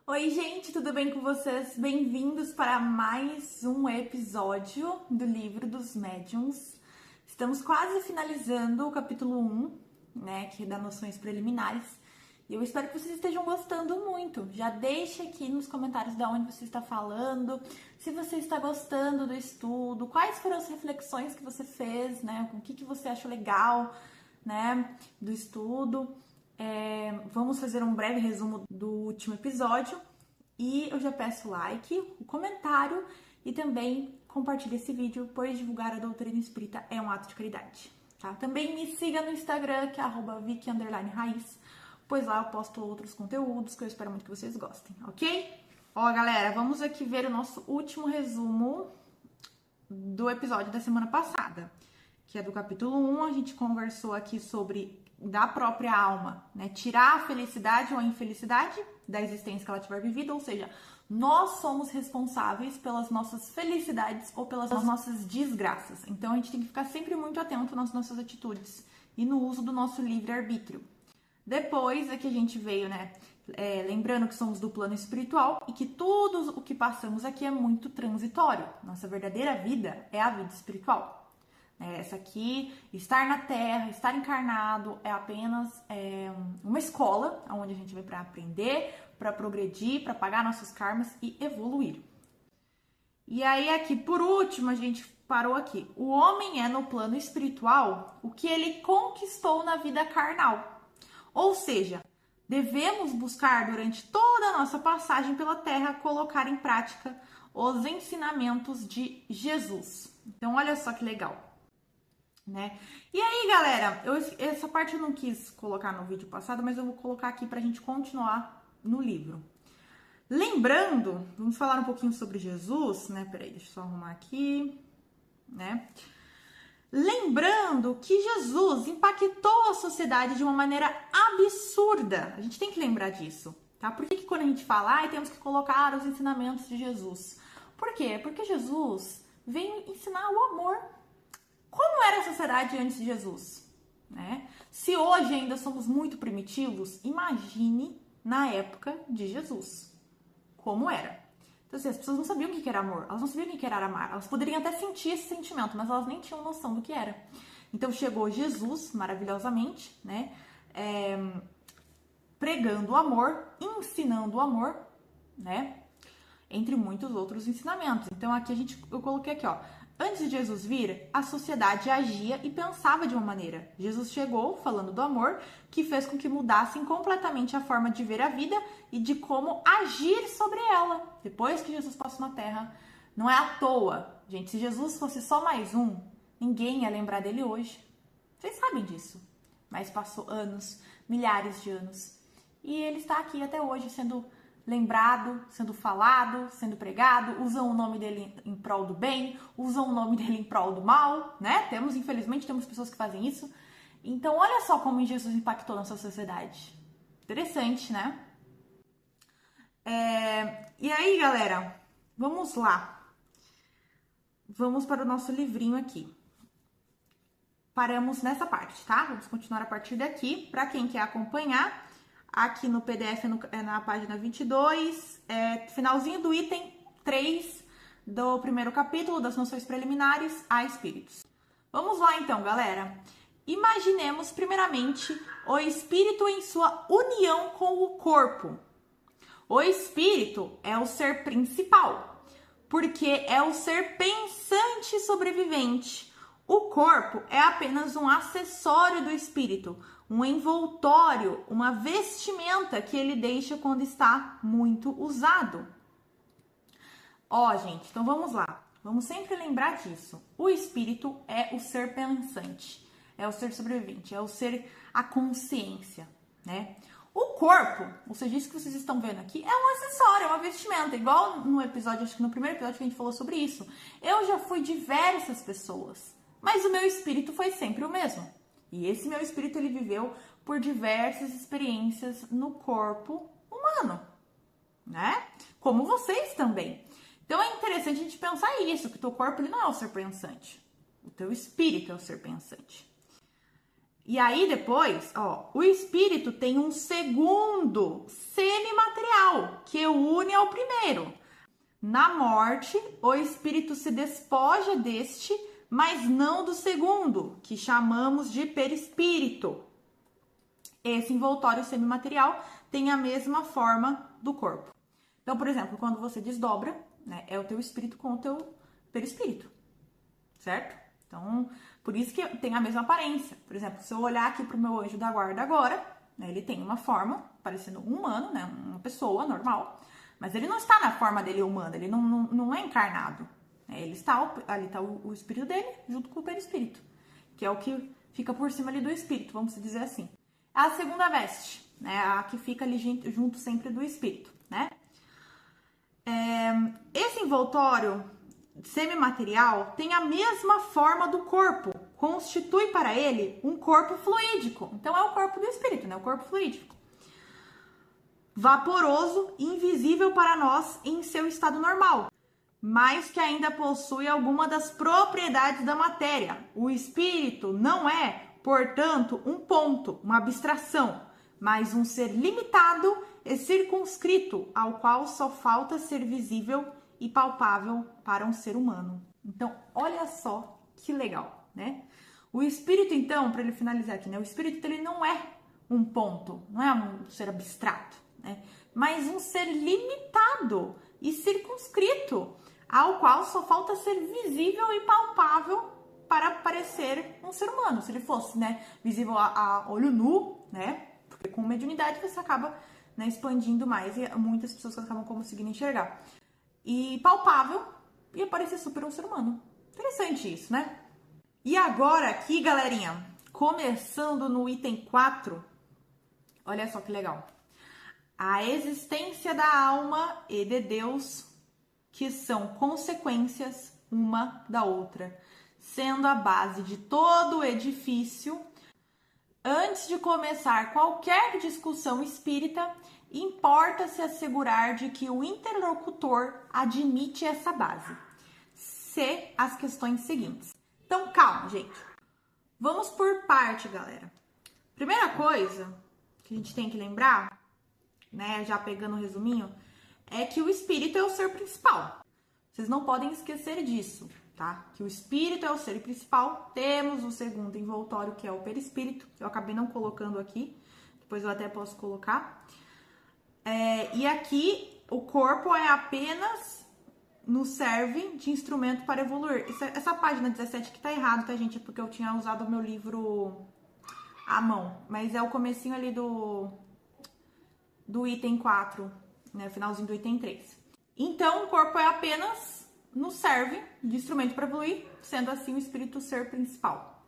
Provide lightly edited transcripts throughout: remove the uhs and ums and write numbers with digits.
Oi, gente, tudo bem com vocês? Bem-vindos para mais um episódio do Livro dos Médiuns. Estamos quase finalizando o capítulo 1, né, que é das noções preliminares. E eu espero que vocês estejam gostando muito. Já deixa aqui nos comentários de onde você está falando, se você está gostando do estudo, quais foram as reflexões que você fez, né, o que você achou legal, né, do estudo. Vamos fazer um breve resumo do último episódio e eu já peço o like, o comentário e também compartilhe esse vídeo, pois divulgar a doutrina espírita é um ato de caridade, tá? Também me siga no Instagram, que é @vicky_raiz, pois lá eu posto outros conteúdos que eu espero muito que vocês gostem, ok? Ó, galera, vamos aqui ver o nosso último resumo do episódio da semana passada, que é do capítulo 1. A gente conversou aqui sobre da própria alma, né? Tirar a felicidade ou a infelicidade da existência que ela tiver vivido, ou seja, nós somos responsáveis pelas nossas felicidades ou pelas nossas desgraças. Então a gente tem que ficar sempre muito atento nas nossas atitudes e no uso do nosso livre-arbítrio. Depois é que a gente veio, né? Lembrando que somos do plano espiritual e que tudo o que passamos aqui é muito transitório. Nossa verdadeira vida é a vida espiritual. Essa aqui, estar na Terra, estar encarnado, é apenas uma escola onde a gente vai para aprender, para progredir, para pagar nossos karmas e evoluir. E aí aqui, por último, a gente parou aqui. O homem é no plano espiritual o que ele conquistou na vida carnal. Ou seja, devemos buscar durante toda a nossa passagem pela Terra colocar em prática os ensinamentos de Jesus. Então, olha só que legal. Né? E aí, galera, essa parte eu não quis colocar no vídeo passado, mas eu vou colocar aqui pra gente continuar no livro. Lembrando, vamos falar um pouquinho sobre Jesus, né? Peraí, deixa eu só arrumar aqui, né? Lembrando que Jesus impactou a sociedade de uma maneira absurda. A gente tem que lembrar disso, tá? Por que quando a gente fala, temos que colocar os ensinamentos de Jesus? Por quê? Porque Jesus veio ensinar o amor. Como era a sociedade antes de Jesus? Né? Se hoje ainda somos muito primitivos, imagine na época de Jesus. Como era? Então, assim, as pessoas não sabiam o que era amor, elas não sabiam o que era amar, elas poderiam até sentir esse sentimento, mas elas nem tinham noção do que era. Então chegou Jesus, maravilhosamente, né? Pregando o amor, ensinando o amor, né? Entre muitos outros ensinamentos. Então aqui eu coloquei aqui, ó. Antes de Jesus vir, a sociedade agia e pensava de uma maneira. Jesus chegou falando do amor, que fez com que mudassem completamente a forma de ver a vida e de como agir sobre ela. Depois que Jesus passou na Terra, não é à toa. Gente, se Jesus fosse só mais um, ninguém ia lembrar dele hoje. Vocês sabem disso. Mas passou anos, milhares de anos. E ele está aqui até hoje sendo lembrado, sendo falado, sendo pregado, usam o nome dele em prol do bem, usam o nome dele em prol do mal, né? Infelizmente, temos pessoas que fazem isso. Então, olha só como Jesus impactou nossa sociedade. Interessante, né? E aí, galera, vamos lá. Vamos para o nosso livrinho aqui. Paramos nessa parte, tá? Vamos continuar a partir daqui. Para quem quer acompanhar, aqui no PDF, na página 22, finalzinho do item 3 do primeiro capítulo das noções preliminares a espíritos. Vamos lá então, galera. Imaginemos primeiramente o espírito em sua união com o corpo. O espírito é o ser principal, porque é o ser pensante e sobrevivente. O corpo é apenas um acessório do espírito, um envoltório, uma vestimenta que ele deixa quando está muito usado. Ó, gente, então vamos lá. Vamos sempre lembrar disso. O espírito é o ser pensante, é o ser sobrevivente, é o ser a consciência, né? O corpo, ou seja, isso que vocês estão vendo aqui, é um acessório, é uma vestimenta. Igual no episódio, acho que no primeiro episódio que a gente falou sobre isso. Eu já fui diversas pessoas, mas o meu espírito foi sempre o mesmo. E esse meu espírito, ele viveu por diversas experiências no corpo humano, né? Como vocês também. Então é interessante a gente pensar isso, que o teu corpo, ele não é o ser pensante. O teu espírito é o ser pensante. E aí depois, ó, o espírito tem um segundo semimaterial, material que une ao primeiro. Na morte, o espírito se despoja deste, mas não do segundo, que chamamos de perispírito. Esse envoltório semimaterial tem a mesma forma do corpo. Então, por exemplo, quando você desdobra, né, é o teu espírito com o teu perispírito, certo? Então, por isso que tem a mesma aparência. Por exemplo, se eu olhar aqui para o meu anjo da guarda agora, né, ele tem uma forma parecendo um humano, né, uma pessoa normal, mas ele não está na forma dele humana, ele não é encarnado. Né, ele está, ali está o espírito dele junto com o perispírito, que é o que fica por cima ali do espírito, vamos dizer assim. É a segunda veste, né, a que fica ali junto sempre do espírito, né? Esse envoltório semimaterial tem a mesma forma do corpo, constitui para ele um corpo fluídico. Então é o corpo do espírito, né? O corpo fluídico. Vaporoso e invisível para nós em seu estado normal, mas que ainda possui alguma das propriedades da matéria. O espírito não é, portanto, um ponto, uma abstração, mas um ser limitado e circunscrito, ao qual só falta ser visível e palpável para um ser humano. Então, olha só que legal, né? O espírito, então, para ele finalizar aqui, né? O espírito, ele não é um ponto, não é um ser abstrato, né? Mas um ser limitado e circunscrito, ao qual só falta ser visível e palpável para parecer um ser humano. Se ele fosse, né, visível a olho nu, né? Porque com mediunidade você acaba, né, expandindo mais e muitas pessoas acabam conseguindo enxergar. E palpável e parecer super um ser humano. Interessante isso, né? E agora aqui, galerinha, começando no item 4, olha só que legal. A existência da alma e de Deus, que são consequências uma da outra, sendo a base de todo o edifício. Antes de começar qualquer discussão espírita, importa-se assegurar de que o interlocutor admite essa base. Se as questões seguintes. Então, calma, gente. Vamos por parte, galera. Primeira coisa que a gente tem que lembrar, né, já pegando o resuminho, é que o espírito é o ser principal. Vocês não podem esquecer disso, tá? Que o espírito é o ser principal. Temos o segundo envoltório, que é o perispírito. Eu acabei não colocando aqui, depois eu até posso colocar. E aqui o corpo é apenas nos serve de instrumento para evoluir. Essa página 17 que tá errado, tá, gente? É porque eu tinha usado o meu livro à mão. Mas é o comecinho ali do item 4, né? Finalzinho do item 3. Então, o corpo é apenas nos serve de instrumento para evoluir, sendo assim o espírito o ser principal.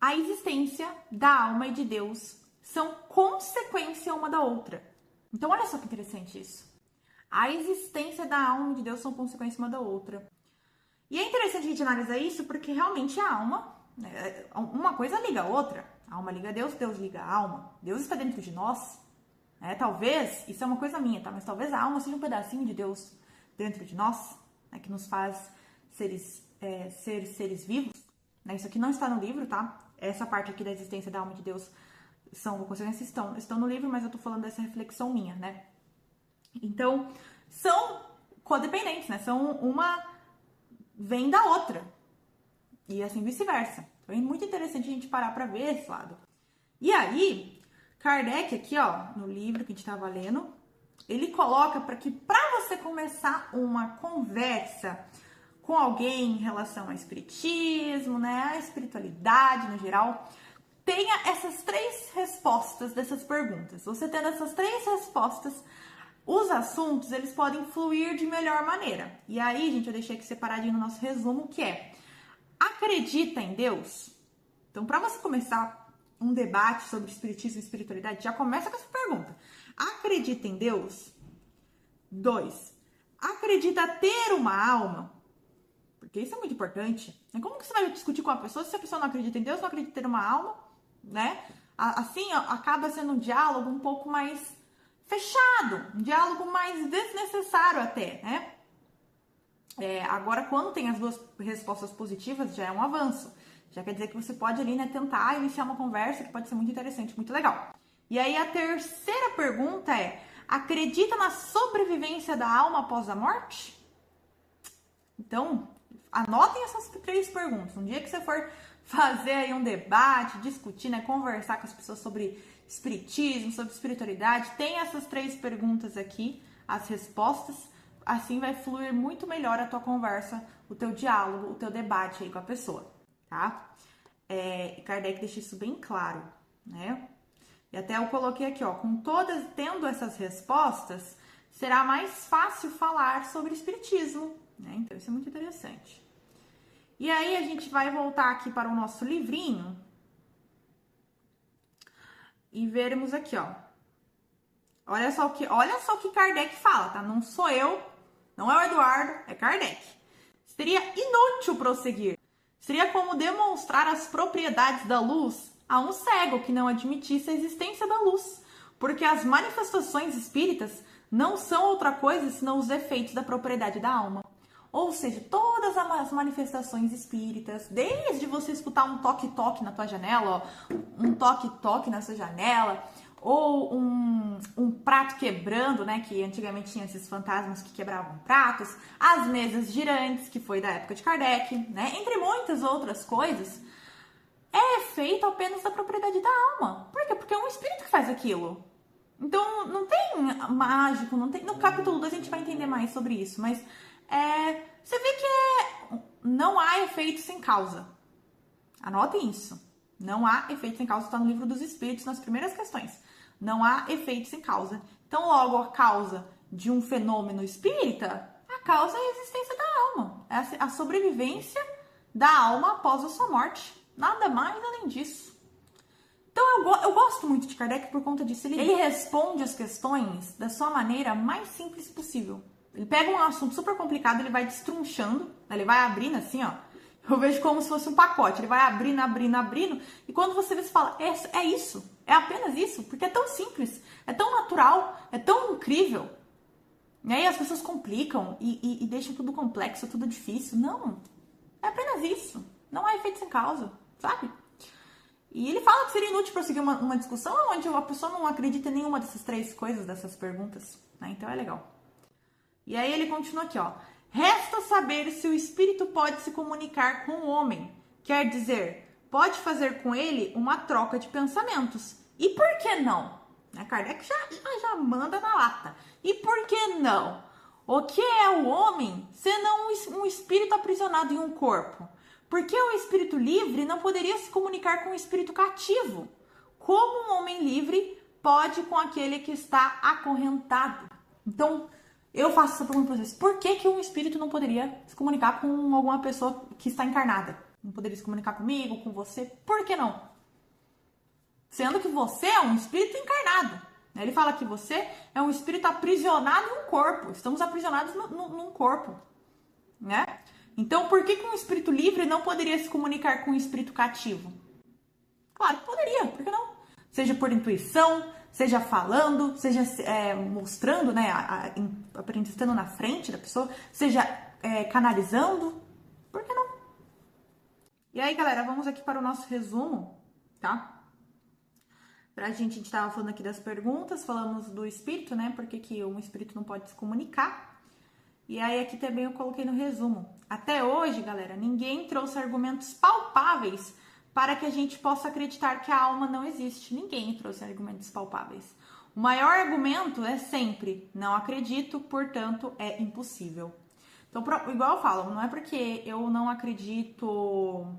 A existência da alma e de Deus são consequência uma da outra. Então, olha só que interessante isso. A existência da alma e de Deus são consequência uma da outra. E é interessante a gente analisar isso porque realmente a alma, né, uma coisa liga a outra. A alma liga a Deus, Deus liga a alma. Deus está dentro de nós. Talvez, isso é uma coisa minha, tá? Mas talvez a alma seja um pedacinho de Deus dentro de nós, né, que nos faz seres vivos. Né? Isso aqui não está no livro, tá? Essa parte aqui da existência da alma de Deus são consequências estão no livro, mas eu tô falando dessa reflexão minha, né? Então, são codependentes, né? Uma vem da outra. E assim vice-versa. Então, é muito interessante a gente parar para ver esse lado. E aí, Kardec aqui, ó, no livro que a gente tava lendo, ele coloca para você começar uma conversa com alguém em relação ao espiritismo, né, a espiritualidade no geral, tenha essas 3 respostas dessas perguntas. Você tendo essas 3 respostas, os assuntos, eles podem fluir de melhor maneira. E aí, gente, eu deixei aqui separadinho no nosso resumo, que é: acredita em Deus? Então, para você começar um debate sobre espiritismo e espiritualidade, já começa com essa pergunta. Acredita em Deus? 2. Acredita ter uma alma? Porque isso é muito importante. Como que você vai discutir com a pessoa se a pessoa não acredita em Deus, não acredita ter uma alma, né? Assim, acaba sendo um diálogo um pouco mais fechado, um diálogo mais desnecessário até, né? Agora, quando tem as 2 respostas positivas, já é um avanço. Já quer dizer que você pode ali, né, tentar iniciar uma conversa que pode ser muito interessante, muito legal. E aí a terceira pergunta é: acredita na sobrevivência da alma após a morte? Então, anotem essas 3 perguntas. Um dia que você for fazer aí um debate, discutir, né, conversar com as pessoas sobre espiritismo, sobre espiritualidade, tem essas 3 perguntas aqui, as respostas. Assim vai fluir muito melhor a tua conversa, o teu diálogo, o teu debate aí com a pessoa, tá? Kardec deixa isso bem claro, né? E até eu coloquei aqui, ó, tendo essas respostas, será mais fácil falar sobre espiritismo, né? Então isso é muito interessante. E aí a gente vai voltar aqui para o nosso livrinho e vermos aqui, ó. Olha só o que Kardec fala, tá? Não sou eu, não é o Eduardo, é Kardec. Seria inútil prosseguir. Seria como demonstrar as propriedades da luz a um cego que não admitisse a existência da luz, porque as manifestações espíritas não são outra coisa senão os efeitos da propriedade da alma. Ou seja, todas as manifestações espíritas, desde você escutar um toque-toque na tua janela, ó, um toque-toque na sua janela, ou um prato quebrando, né, que antigamente tinha esses fantasmas que quebravam pratos, as mesas girantes, que foi da época de Kardec, né, entre muitas outras coisas, é efeito apenas da propriedade da alma. Por quê? Porque é um espírito que faz aquilo. Então, não tem mágico, não tem... No capítulo 2 a gente vai entender mais sobre isso, mas você vê que não há efeito sem causa. Anotem isso. Não há efeito sem causa, está no Livro dos Espíritos, nas primeiras questões. Não há efeito sem causa. Então, logo, a causa de um fenômeno espírita, a causa é a existência da alma. É a sobrevivência da alma após a sua morte. Nada mais além disso. Então, eu gosto muito de Kardec por conta disso. Ele responde as questões da sua maneira mais simples possível. Ele pega um assunto super complicado, ele vai destrunchando, ele vai abrindo assim, ó. Eu vejo como se fosse um pacote. Ele vai abrindo, abrindo, abrindo. E quando você vê, você fala, é isso. É apenas isso. Porque é tão simples. É tão natural. É tão incrível. E aí as pessoas complicam e deixam tudo complexo, tudo difícil. Não. É apenas isso. Não há efeito sem causa. Sabe? E ele fala que seria inútil prosseguir uma discussão onde a pessoa não acredita em nenhuma dessas 3 coisas, dessas perguntas. Né? Então é legal. E aí ele continua aqui, ó. Resta saber se o espírito pode se comunicar com o homem. Quer dizer, pode fazer com ele uma troca de pensamentos. E por que não? Kardec já manda na lata. E por que não? O que é o homem senão um espírito aprisionado em um corpo? Porque o espírito livre não poderia se comunicar com o espírito cativo. Como um homem livre pode com aquele que está acorrentado? Então, eu faço essa pergunta para vocês. Por que um espírito não poderia se comunicar com alguma pessoa que está encarnada? Não poderia se comunicar comigo, com você? Por que não? Sendo que você é um espírito encarnado. Ele fala que você é um espírito aprisionado em um corpo. Estamos aprisionados num corpo. Né? Então, por que um espírito livre não poderia se comunicar com um espírito cativo? Claro que poderia. Por que não? Seja por intuição, seja falando, seja mostrando, né, apresentando na frente da pessoa, seja canalizando, por que não? E aí, galera, vamos aqui para o nosso resumo, tá? A gente estava falando aqui das perguntas, falamos do espírito, né, por que um espírito não pode se comunicar. E aí aqui também eu coloquei no resumo. Até hoje, galera, ninguém trouxe argumentos palpáveis para que a gente possa acreditar que a alma não existe. Ninguém trouxe argumentos palpáveis. O maior argumento é sempre, não acredito, portanto, é impossível. Então, igual eu falo, não é porque eu não acredito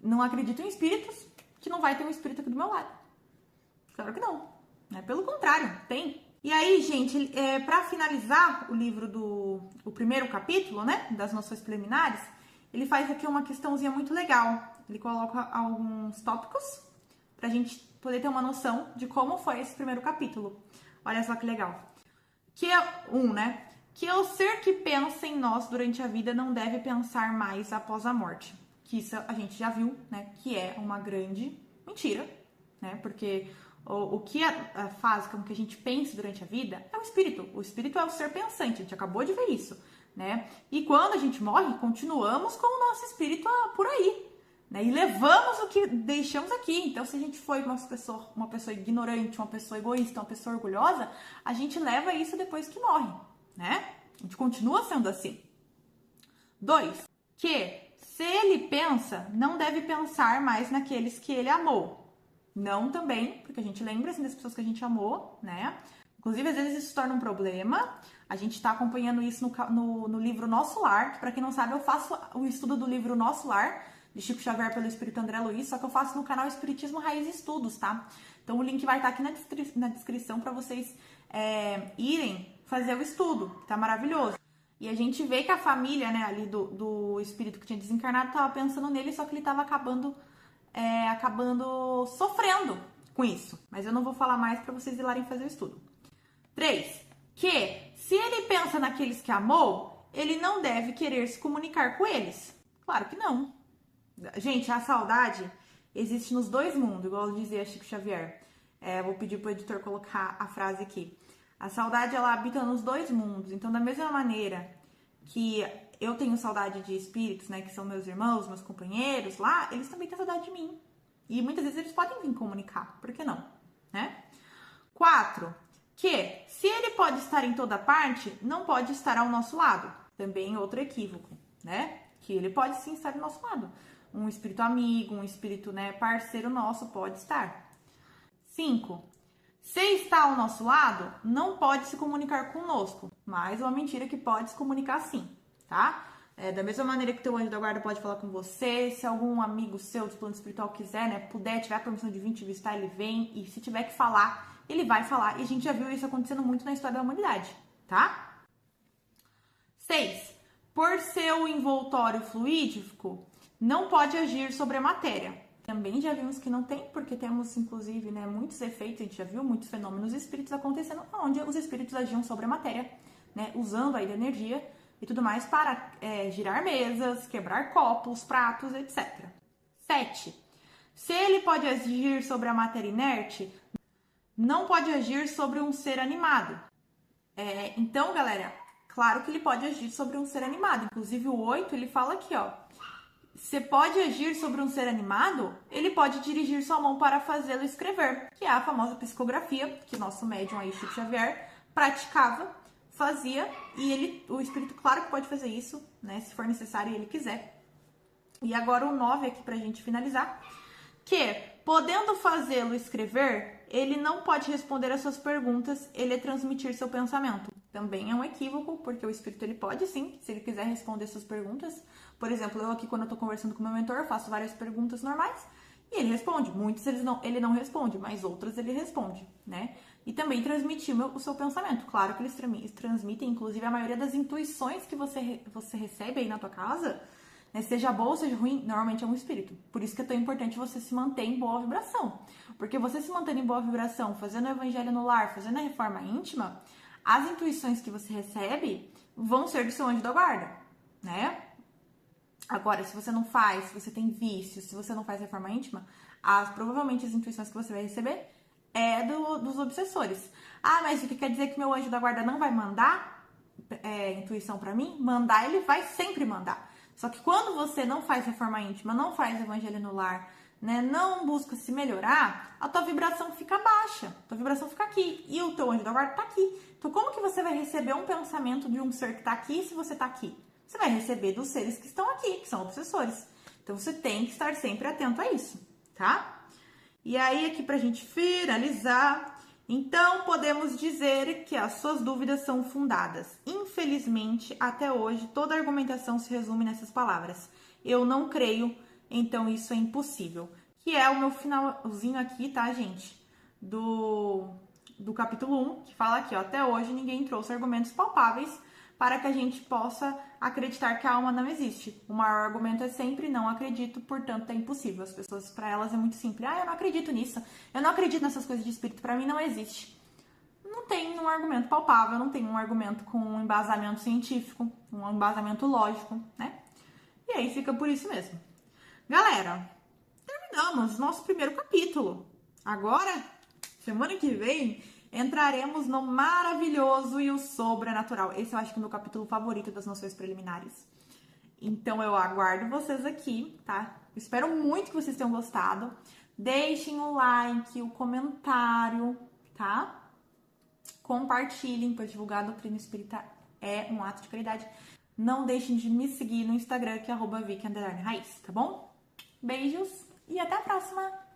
em espíritos que não vai ter um espírito aqui do meu lado. Claro que não. Pelo contrário, tem. E aí, gente, para finalizar o livro o primeiro capítulo, né, das noções preliminares, ele faz aqui uma questãozinha muito legal. Ele coloca alguns tópicos pra gente poder ter uma noção de como foi esse primeiro capítulo. Olha só que legal. Que é né? Que é o ser que pensa em nós durante a vida não deve pensar mais após a morte. Que isso a gente já viu, né? Que é uma grande mentira, né? Porque o que faz com que a gente pense durante a vida é o espírito. O espírito é o ser pensante, a gente acabou de ver isso, né? E quando a gente morre, continuamos com o nosso espírito por aí, né? E levamos o que deixamos aqui. Então, se a gente foi uma pessoa ignorante, uma pessoa egoísta, uma pessoa orgulhosa, a gente leva isso depois que morre, né? A gente continua sendo assim. 2. Que se ele pensa, não deve pensar mais naqueles que ele amou. Não também, porque a gente lembra assim, das pessoas que a gente amou, né? Inclusive, às vezes isso se torna um problema. A gente está acompanhando isso no livro Nosso Lar, que para quem não sabe, eu faço o estudo do livro Nosso Lar, de Chico Xavier pelo Espírito André Luiz, só que eu faço no canal Espiritismo Raiz Estudos, tá? Então o link vai estar aqui na descrição para vocês irem fazer o estudo, tá maravilhoso. E a gente vê que a família, né, ali do espírito que tinha desencarnado estava pensando nele, só que ele estava acabando sofrendo com isso. Mas eu não vou falar mais para vocês ir lá fazer o estudo. 3. Que se ele pensa naqueles que amou, ele não deve querer se comunicar com eles. Claro que não. Gente, a saudade existe nos dois mundos, igual dizia Chico Xavier. Vou pedir pro editor colocar a frase aqui. A saudade, ela habita nos dois mundos. Então, da mesma maneira que eu tenho saudade de espíritos, né, que são meus irmãos, meus companheiros lá, eles também têm saudade de mim. E muitas vezes eles podem vir comunicar. Por que não? Né? 4. Que se ele pode estar em toda parte, não pode estar ao nosso lado. Também outro equívoco, né? Que ele pode sim estar do nosso lado. Um espírito amigo, um espírito, né, parceiro nosso pode estar. 5. Se está ao nosso lado, não pode se comunicar conosco. Mais uma mentira que pode se comunicar sim, tá? Da mesma maneira que o teu anjo da guarda pode falar com você, se algum amigo seu do plano espiritual quiser, né, puder, tiver a permissão de vir te visitar, ele vem. E se tiver que falar, ele vai falar. E a gente já viu isso acontecendo muito na história da humanidade, tá? 6. Por seu envoltório fluídico, não pode agir sobre a matéria. Também já vimos que não tem, porque temos, inclusive, né, muitos efeitos, a gente já viu muitos fenômenos espíritos acontecendo, onde os espíritos agiam sobre a matéria, né, usando aí da energia e tudo mais para girar mesas, quebrar copos, pratos, etc. 7. Se ele pode agir sobre a matéria inerte, não pode agir sobre um ser animado. Então, galera, claro que ele pode agir sobre um ser animado. Inclusive, o 8, ele fala aqui, ó. Se pode agir sobre um ser animado, ele pode dirigir sua mão para fazê-lo escrever, que é a famosa psicografia que o nosso médium aí, Chico Xavier, praticava, fazia, e o espírito, claro que pode fazer isso, né, se for necessário e ele quiser. E agora o 9 aqui pra gente finalizar, que, podendo fazê-lo escrever, ele não pode responder às suas perguntas, ele é transmitir seu pensamento. Também é um equívoco, porque o espírito ele pode sim, se ele quiser responder suas perguntas. Por exemplo, eu aqui quando eu tô conversando com o meu mentor, eu faço várias perguntas normais e ele responde. Muitas ele não responde, mas outras ele responde, né? E também transmitir o seu pensamento. Claro que eles transmitem, inclusive, a maioria das intuições que você recebe aí na tua casa, né, seja boa ou seja ruim, normalmente é um espírito. Por isso que é tão importante você se manter em boa vibração. Porque você se mantendo em boa vibração, fazendo o evangelho no lar, fazendo a reforma íntima, as intuições que você recebe vão ser do seu anjo da guarda, né? Agora, se você não faz, se você tem vícios, se você não faz reforma íntima, provavelmente as intuições que você vai receber dos obsessores. Ah, mas o que quer dizer que meu anjo da guarda não vai mandar intuição pra mim? Mandar, ele vai sempre mandar. Só que quando você não faz reforma íntima, não faz evangelho no lar, né, não busca se melhorar, a tua vibração fica baixa, a tua vibração fica aqui, e o teu anjo da guarda tá aqui. Então, como que você vai receber um pensamento de um ser que tá aqui se você tá aqui? Você vai receber dos seres que estão aqui, que são obsessores. Então, você tem que estar sempre atento a isso, tá? E aí, aqui pra gente finalizar, então, podemos dizer que as suas dúvidas são fundadas. Infelizmente, até hoje, toda a argumentação se resume nessas palavras. Eu não creio, então isso é impossível. Que é o meu finalzinho aqui, tá, gente? Do capítulo 1, que fala aqui, ó, até hoje ninguém trouxe argumentos palpáveis para que a gente possa acreditar que a alma não existe. O maior argumento é sempre não acredito, portanto é impossível. As pessoas, para elas é muito simples. Ah, eu não acredito nisso. Eu não acredito nessas coisas de espírito. Para mim não existe. Não tem um argumento palpável, não tem um argumento com um embasamento científico, um embasamento lógico, né? E aí fica por isso mesmo. Galera, terminamos nosso primeiro capítulo. Agora, semana que vem, entraremos no maravilhoso e o sobrenatural. Esse eu acho que é o meu capítulo favorito das noções preliminares. Então eu aguardo vocês aqui, tá? Espero muito que vocês tenham gostado. Deixem o like, o comentário, tá? Compartilhem para divulgar a doutrina espírita, é um ato de caridade. Não deixem de me seguir no Instagram, que é @vicky_raiz, tá bom? Beijos e até a próxima!